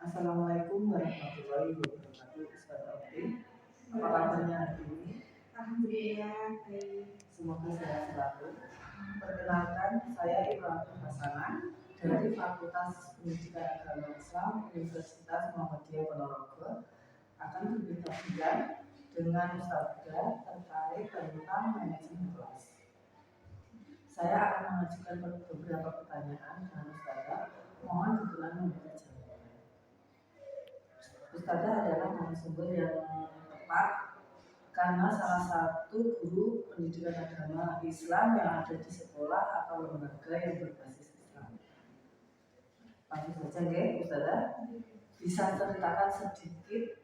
Assalamualaikum warahmatullahi wabarakatuh. Ustaz Opti, apa kabarnya hari ini? Alhamdulillah baik. Semoga sehat selalu. Perkenalkan, saya Ibrahim Hasanah dari Fakultas Pendidikan Agama Islam Universitas Muhammadiyah Ponorogo akan berbincang dengan Ustazah terkait tentang manajemen kelas. Saya akan mengajukan beberapa pertanyaan dengan Ustazah. Mohon berkenan memberi jawaban. Ustazah adalah narasumber yang tepat karena salah satu guru pendidikan agama Islam yang ada di sekolah atau lembaga yang berbasis Islam. Langsung saja nggih, Ustazah. Bisa ceritakan sedikit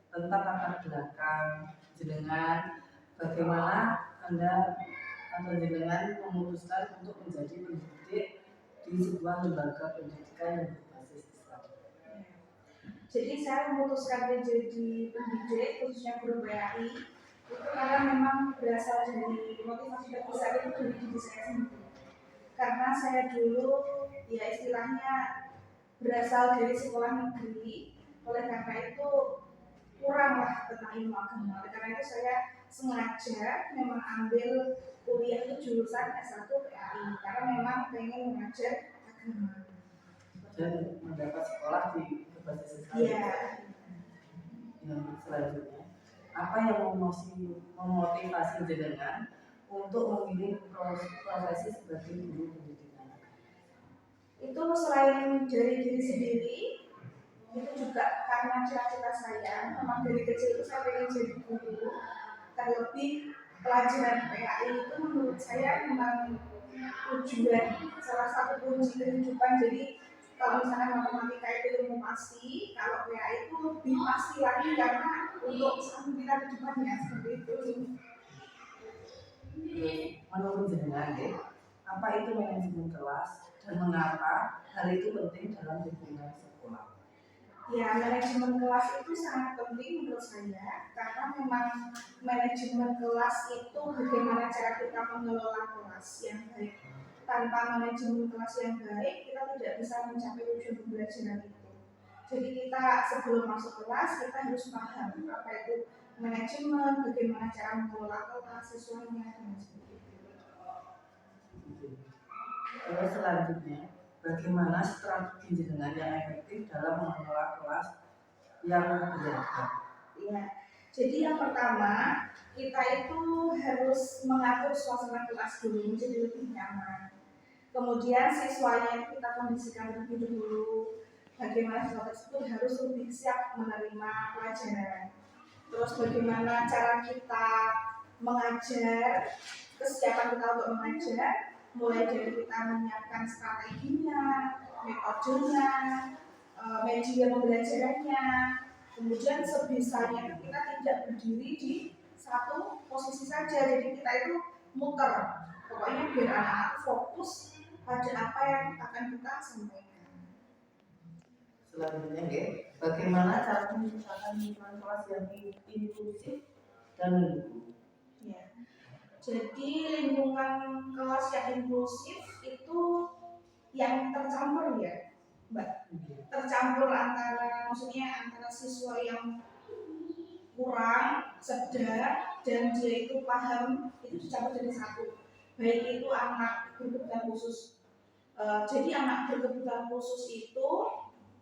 tentang latar belakang jenengan, bagaimana Anda atau jenengan memutuskan untuk menjadi pendidik di sebuah lembaga pendidikan yang berbasis Islam. Jadi saya memutuskan menjadi pendidik khususnya guru PAI itu karena memang berasal dari motivasi terbesar itu dari diri saya sendiri. Karena saya dulu ya istilahnya berasal dari sekolah negeri, oleh karena itu kuranglah tentang ilmu agama. Oleh karena itu saya sengaja memang ambil kuliah itu jurusan S1 PAI karena memang pengen mengajar agama. Dan mendapat sekolah di berbasis Islam. Iya. Yang selanjutnya, apa yang memotivasi jenengan untuk memilih profesi sebagai guru pendidikan? Itu selain dari diri sendiri, itu juga karena cita-cita saya. Memang dari kecil itu saya pengen jadi guru. Terlebih pelajaran PAI itu menurut saya memang tujuan, salah satu kunci kehidupan. Jadi kalau misalnya matematika itu ilmu pasti, kalau PAI itu lebih pasti lagi karena untuk satu kita kehidupannya seperti itu. Menurut jenengan, apa itu manajemen kelas dan mengapa hal itu penting dalam lingkungan sekolah? Ya, manajemen kelas itu sangat penting menurut saya karena memang manajemen kelas itu bagaimana cara kita mengelola kelas yang baik. Tanpa manajemen kelas yang baik, kita tidak bisa mencapai tujuan pembelajaran itu. Jadi kita sebelum masuk kelas, kita harus paham apa itu manajemen, bagaimana cara mengelola kelas sesuainya dan sebagainya. Terus selanjutnya, bagaimana strategi jenengan yang efektif dalam mengelola kelas yang beragam? Ya, jadi yang pertama kita itu harus mengatur suasana kelas dulu menjadi lebih nyaman. Kemudian siswanya kita kondisikan terlebih dahulu bagaimana siswa tersebut harus lebih siap menerima pelajaran. Terus bagaimana cara kita mengajar, kesiapan kita untuk mengajar, mulai dari kita menyiapkan strateginya, metodenya, media pembelajarannya. Kemudian sebisanya kita tidak berdiri di satu posisi saja, jadi kita itu muter. Pokoknya biar anak-anak fokus pada apa yang akan kita sampaikan. Selanjutnya, bagaimana cara menciptakan lingkungan kelas yang inklusif dan mendukung? Ya. Jadi lingkungan kelas yang inklusif itu yang tercampur ya, Mbak. Tercampur maksudnya antara siswa yang kurang, sedang, dan dia itu paham, itu dicampur jadi satu. Baik itu anak berkebutuhan khusus. Jadi anak berkebutuhan khusus itu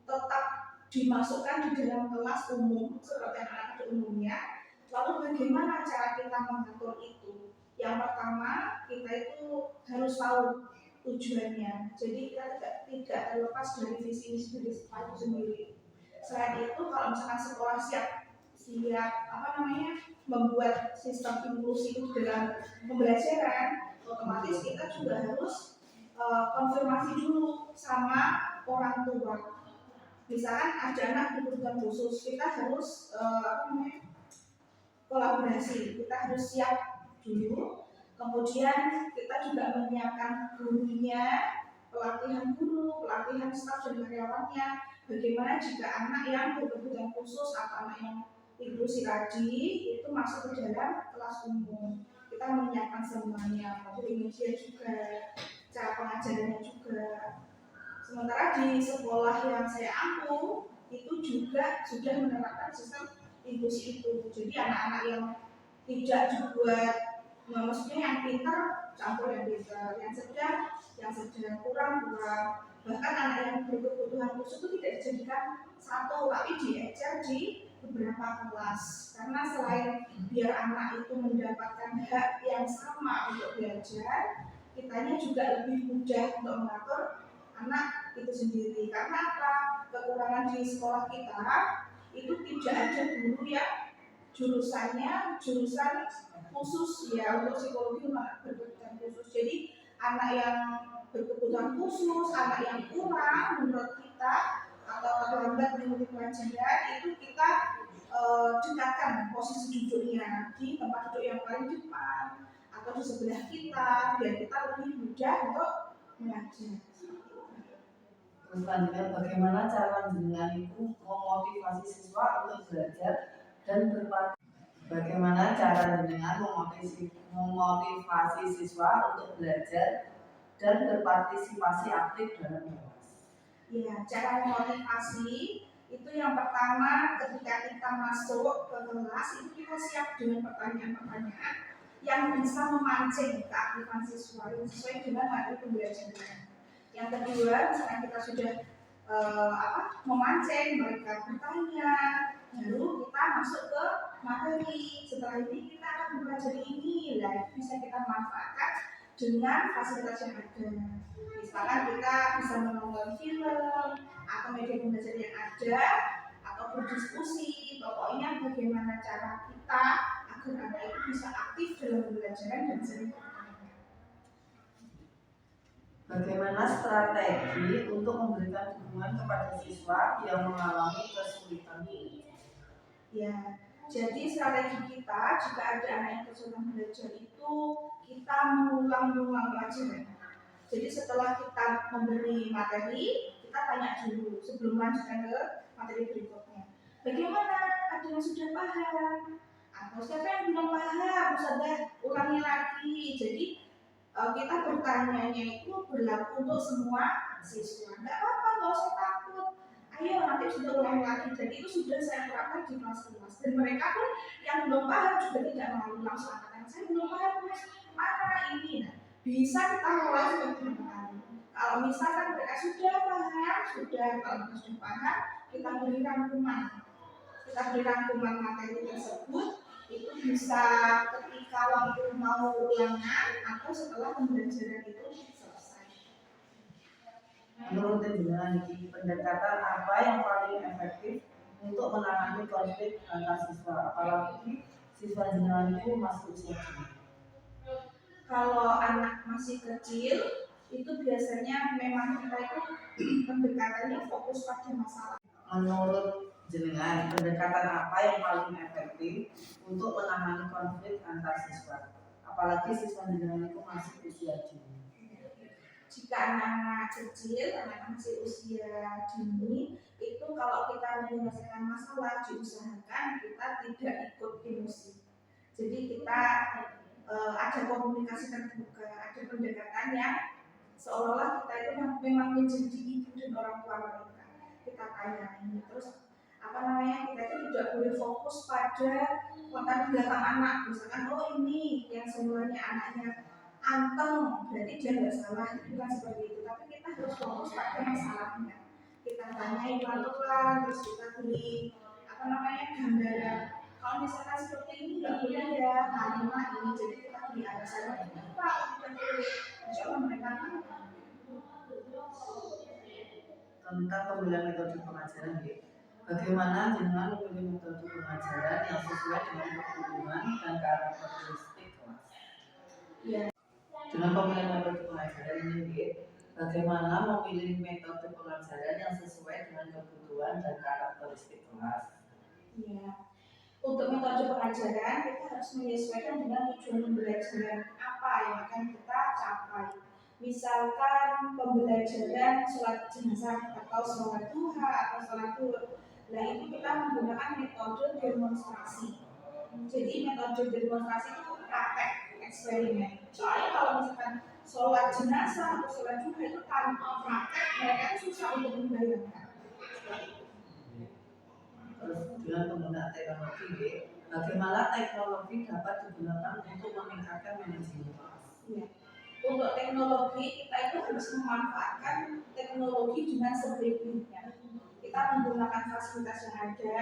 tetap dimasukkan di dalam kelas umum seperti anak pada umumnya. Lalu bagaimana cara kita mengatur itu? Yang pertama, kita itu harus tahu tujuannya. Jadi kita tidak terlepas dari visi misi dari sekolah itu sendiri. Selain itu, kalau misalkan sekolah siap membuat sistem inklusi itu dalam pembelajaran, otomatis kita juga harus konfirmasi dulu sama orang tua. Misalkan ada anak berkebutuhan khusus, kita harus kolaborasi, kita harus siap dulu. Kemudian kita juga menyiapkan gurunya, pelatihan guru, pelatihan staf dan karyawannya. Bagaimana jika anak yang berkebutuhan khusus atau anak yang inklusi tadi itu masuk ke dalam kelas umum. Kita menyiapkan semuanya, materi media juga, cara pengajarannya juga, Sementara di sekolah yang saya ampu itu juga sudah menerapkan sistem inklusi itu. Jadi anak-anak yang tidak dibuat, maksudnya yang pintar campur yang pintar, yang sedang kurang, bahkan anak yang berkebutuhan khusus itu tidak dijadikan satu, tapi diecer di beberapa kelas. Karena selain biar anak itu mendapatkan hak yang sama untuk belajar, kitanya juga lebih mudah untuk mengatur anak itu sendiri. Karena apa? Kekurangan di sekolah kita itu tidak ada guru yang jurusan khusus ya untuk psikologi berkebutuhan khusus. Jadi anak yang berkebutuhan khusus, anak yang kurang menurut kita atau terlambat mengikuti pelajaran itu kita dekatkan posisi duduknya di tempat duduk yang paling depan atau di sebelah kita biar kita lebih mudah untuk mengajar. Terus selanjutnya, bagaimana cara jenengan itu memotivasi siswa untuk belajar dan berpartisipasi? Bagaimana cara jenengan memotivasi siswa untuk belajar dan berpartisipasi aktif dalam kelas? Ya, cara memotivasi itu yang pertama ketika kita masuk ke kelas itu kita siap dengan pertanyaan-pertanyaan yang bisa memancing keaktifan siswa yang sesuai dengan materi pembelajaran. Yang kedua, misalnya kita sudah memancing mereka bertanya, lalu kita masuk ke materi. Setelah ini kita akan mempelajari ini, lah bisa kita manfaatkan dengan fasilitas yang ada. Misalkan kita bisa menonton film atau media pembelajaran yang ada atau berdiskusi. Pokoknya bagaimana cara kita agar anak itu bisa aktif dalam pembelajaran dan sering bertanya. Bagaimana strategi untuk memberikan dukungan kepada siswa yang mengalami kesulitan ini? Ya, jadi strategi kita jika ada anak yang kesulitan belajar itu kita mengulang-ulang pelajaran. Jadi setelah kita memberi materi, kita tanya dulu sebelum lanjutkan ke materi berikutnya. Bagaimana? Ada yang sudah paham? Atau siapa yang belum paham? Sudah ulangi lagi. Jadi kita bertanyanya itu berlaku untuk semua siswa. Tidak apa-apa, nggak usah takut. Ayo nanti sudah ulangi lagi. Jadi itu sudah saya terapkan di kelas-kelas. Dan mereka pun yang belum paham juga tidak malu langsung katakan saya belum paham mas. Mana ini? Nah, bisa kita mulai seperti ini. Kalau misalkan mereka sudah paham, kalau sudah paham, kita beri rangkuman. Kita beri rangkuman materi tersebut itu bisa ketika waktu mau ulangan atau setelah pembelajaran itu selesai. Menurut jenengan ini, pendekatan apa yang paling efektif untuk menangani konflik antar siswa, apalagi siswa jenengan itu masih usia dini? Kalau anak masih kecil itu biasanya memang kita itu pendekatannya fokus pada masalah. Menurut jenengan, pendekatan apa yang paling efektif untuk menangani konflik antar siswa, apalagi siswa jenengan itu masih usia dini? Jika anak-anak kecil, anak masih usia dini, itu kalau kita menyelesaikan masalah diusahakan kita tidak ikut emosi. Jadi kita ada komunikasi terbuka, ada pendekatan yang seolah-olah kita itu memang menjadi ibu dan orang tua mereka. Kita tanyain terus kita itu tidak boleh fokus pada latar belakang anak. Misalkan ini yang sebenarnya anaknya anteng, berarti dia nggak salah, itu bukan seperti itu. Tapi kita harus fokus pada masalahnya. Kita tanyain pelan-pelan, terus kita beri gambaran. Kalau misalkan seperti ini nggak boleh ya, karena ini jadi kita beri alasan kenapa tidak boleh. Insya Allah mereka tentang pemilihan metode pengajaran ya. Bagaimana jenengan memilih metode pengajaran yang sesuai dengan kebutuhan dan karakteristik kelas? Ya. Dengan pemilihan metode pengajaran ini, bagaimana memilih metode pengajaran yang sesuai dengan kebutuhan dan karakteristik kelas? Ya. Untuk metode pengajaran kita harus menyesuaikan dengan tujuan pembelajaran apa yang akan kita capai. Misalkan pembelajaran sholat jenazah atau sholat duha atau sholat duha, nah itu kita menggunakan metode demonstrasi. Jadi metode demonstrasi itu praktek eksperimen. Soalnya kalau misalkan sholat jenazah atau sholat jumat itu tanpa praktek mereka itu susah untuk membayangkan. Terus dengan penggunaan teknologi, bagaimana teknologi dapat digunakan untuk meningkatkan manajemen kelas? Ya. Untuk teknologi kita itu harus memanfaatkan teknologi dengan sebaik-baiknya. Kita menggunakan fasilitas yang ada,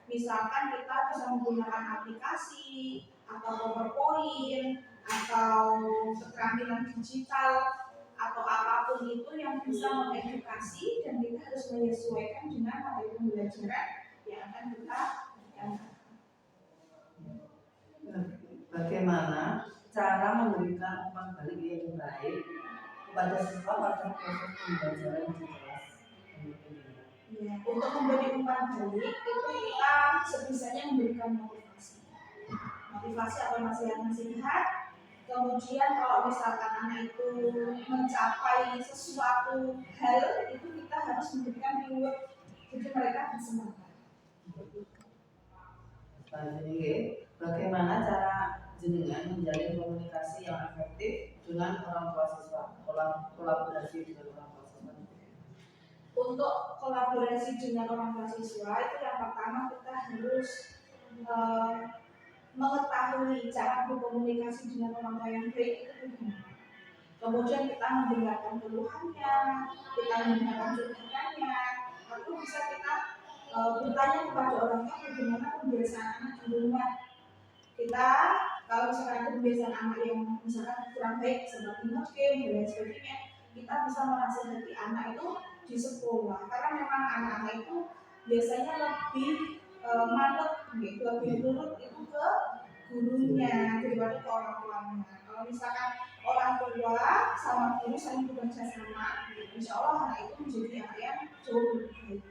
misalkan kita bisa menggunakan aplikasi atau PowerPoint atau keterampilan digital atau apapun itu yang bisa mengedukasi, dan kita harus menyesuaikan dengan materi pembelajaran yang akan kita lakukan. Bagaimana cara memberikan umpan balik yang baik kepada siswa pada proses pembelajaran di kelas? Ya, untuk memberi umpan balik itu kita sebisanya memberikan motivasi atau nasihat-nasihat. Kemudian kalau misalkan anak itu mencapai sesuatu hal itu kita harus memberikan reward, jadi mereka bersemangat. Bagaimana cara jenengan menjalin komunikasi yang efektif dengan orang tua siswa, kolaborasi dengan orang tua siswa? Untuk kolaborasi dengan orang tua siswa itu yang pertama kita harus mengetahui cara berkomunikasi dengan orang tua yang baik itu bagaimana. Kemudian kita mendengarkan keluhannya, kita mendengarkan curhatannya, lalu bisa kita bertanya kepada orang tua bagaimana kebiasaan anak di rumah. Kita kalau misalkan ada kebiasaan anak yang misalkan kurang baik seperti game dan lain sebagainya, kita bisa menasihati anak itu di sekolah, karena memang anak-anak itu biasanya lebih manut, lebih nurut itu ke gurunya daripada ke orang tuanya. Kalau misalkan orang tua sama guru saling bekerja sama, insya Allah anak itu menjadi anak yang jauh lebih baik.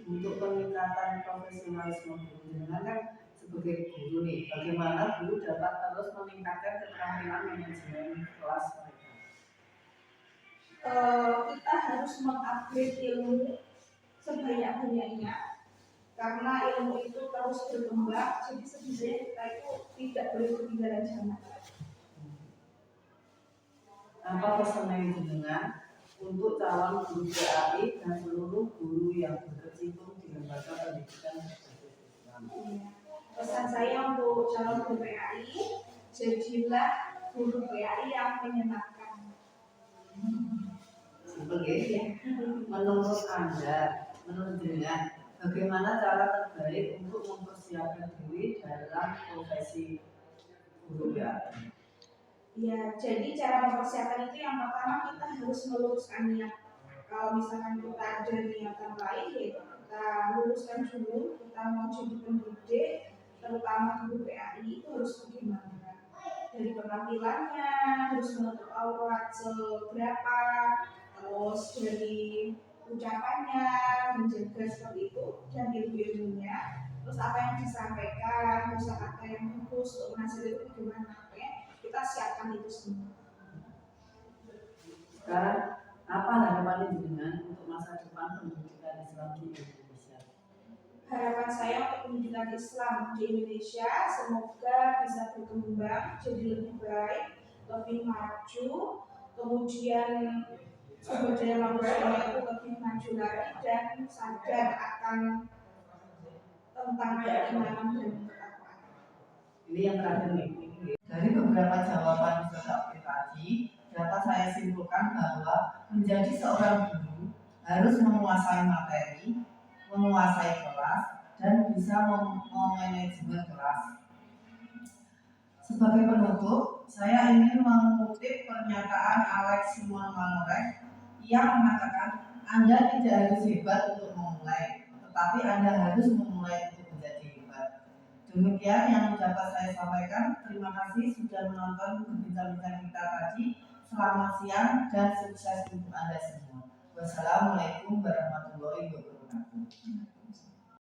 Untuk peningkatan profesionalisme guru, dengan kan sebagai guru nih, bagaimana guru dapat terus meningkatkan keterampilan manajemen kelas mereka? Kita harus mengupgrade ilmu sebanyak-banyaknya, karena ilmu itu terus berkembang, jadi sebisanya kita itu tidak boleh ketinggalan zaman. Apa pesan yang jenengan untuk calon guru PAI dan seluruh guru yang berkecimpung di lembaga pendidikan berbasis Islam? Pesan saya untuk calon guru PAI, jadilah guru PAI yang menyenangkan. Simpel ya? Menurut Anda, menurut jenengan, bagaimana cara terbaik untuk mempersiapkan diri dalam profesi guru PAI? Ya, jadi cara mempersiapkan itu yang pertama kita harus meluruskan niat. Kalau misalkan kita ada niatan lain, yaitu kita luruskan dulu, kita mau jadi pendidik, terutama guru PAI itu harus bagaimana? Dari penampilannya, harus menutup aurat seberapa, terus dari ucapannya, menjaga seperti itu, dan ilmu-ilmunya, terus apa yang disampaikan, kata yang bagus untuk menasihati itu bagaimana? Kita siapkan itu semua. Sekarang apa harapan jenengan untuk masa depan pendidikan Islam di Indonesia? Harapan saya untuk pendidikan Islam di Indonesia semoga bisa berkembang jadi lebih baik, lebih maju, kemudian sumber daya manusianya itu lebih maju lagi dan sadar akan tentang keimanan dan ketakwaan. Ini yang terakhir nih. Dari beberapa jawaban peserta tadi, dapat saya simpulkan bahwa menjadi seorang guru harus menguasai materi, menguasai kelas, dan bisa memanajemen kelas. Sebagai penutup, saya ingin mengutip pernyataan Alex Simon Manorek yang mengatakan, Anda tidak harus hebat untuk memulai, tetapi Anda harus memulai untuk menjadi hebat. Demikian yang dapat saya sampaikan. Terima kasih sudah menonton bincang-bincang kita tadi. Selamat siang dan sukses untuk Anda semua. Wassalamualaikum warahmatullahi wabarakatuh.